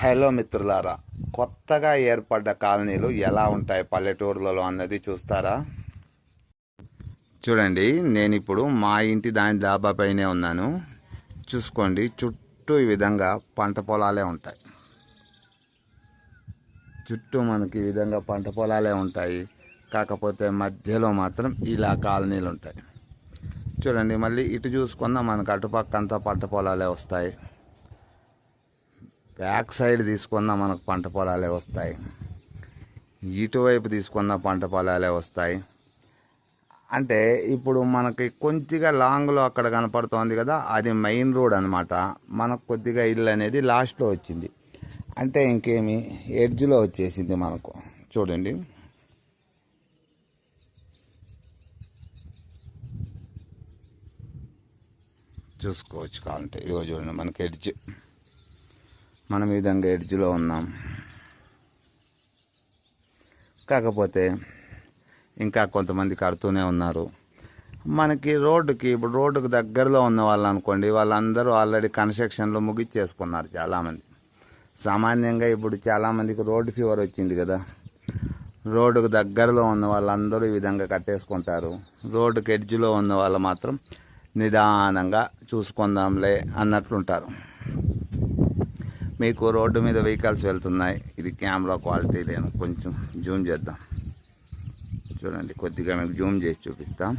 Hello మిత్రులారా, కొత్తగా ఏర్పడ్డ కాలనీలు ఎలా ఉంటాయి పల్లెటూర్లలో అన్నది చూస్తారా? చూడండి, నేను ఇప్పుడు మా ఇంటి దాని డాబా పైనే ఉన్నాను. చూసుకోండి, చుట్టూ ఈ విధంగా పంట పొలాలే ఉంటాయి. చుట్టూ మనకి ఈ విధంగా పంట పొలాలే ఉంటాయి. కాకపోతే మధ్యలో మాత్రం ఇలా కాలనీలు ఉంటాయి. చూడండి, మళ్ళీ ఇటు చూసుకున్నా మనకు అటుపక్క అంతా పంట పొలాలే వస్తాయి. బ్యాక్ సైడ్ తీసుకున్న మనకు పంట పొలాలే వస్తాయి. ఇటువైపు తీసుకున్న పంట పొలాలే వస్తాయి. అంటే ఇప్పుడు మనకి కొద్దిగా లాంగ్లో అక్కడ కనపడుతోంది కదా, అది మెయిన్ రోడ్ అనమాట. మనకు కొద్దిగా ఇల్లు అనేది లాస్ట్లో వచ్చింది. అంటే ఇంకేమి ఎడ్జ్లో వచ్చేసింది మనకు. చూడండి, చూసుకోవచ్చు కావాలంటే. ఇదిగో చూడండి, మనకి ఎడ్జ్. మనం ఈ విధంగా ఎడ్జ్లో ఉన్నాం. కాకపోతే ఇంకా కొంతమంది కడుతూనే ఉన్నారు. మనకి ఇప్పుడు రోడ్డుకు దగ్గరలో ఉన్న వాళ్ళు అనుకోండి, వాళ్ళందరూ ఆల్రెడీ కన్స్ట్రక్షన్లో ముగిచ్చేసుకున్నారు చాలామంది. సామాన్యంగా ఇప్పుడు చాలామందికి రోడ్డు ఫీవర్ వచ్చింది కదా. రోడ్డుకు దగ్గరలో ఉన్న వాళ్ళందరూ ఈ విధంగా కట్టేసుకుంటారు. రోడ్డుకి ఎడ్జ్లో ఉన్న వాళ్ళు మాత్రం నిదానంగా చూసుకుందాంలే అన్నట్లుంటారు. మీకు రోడ్డు మీద వెహికల్స్ వెళ్తున్నాయి. ఇది కెమెరా క్వాలిటీ లేదు, కొంచెం జూమ్ చేద్దాం. చూడండి, కొద్దిగా మీకు జూమ్ చేసి చూపిస్తాం.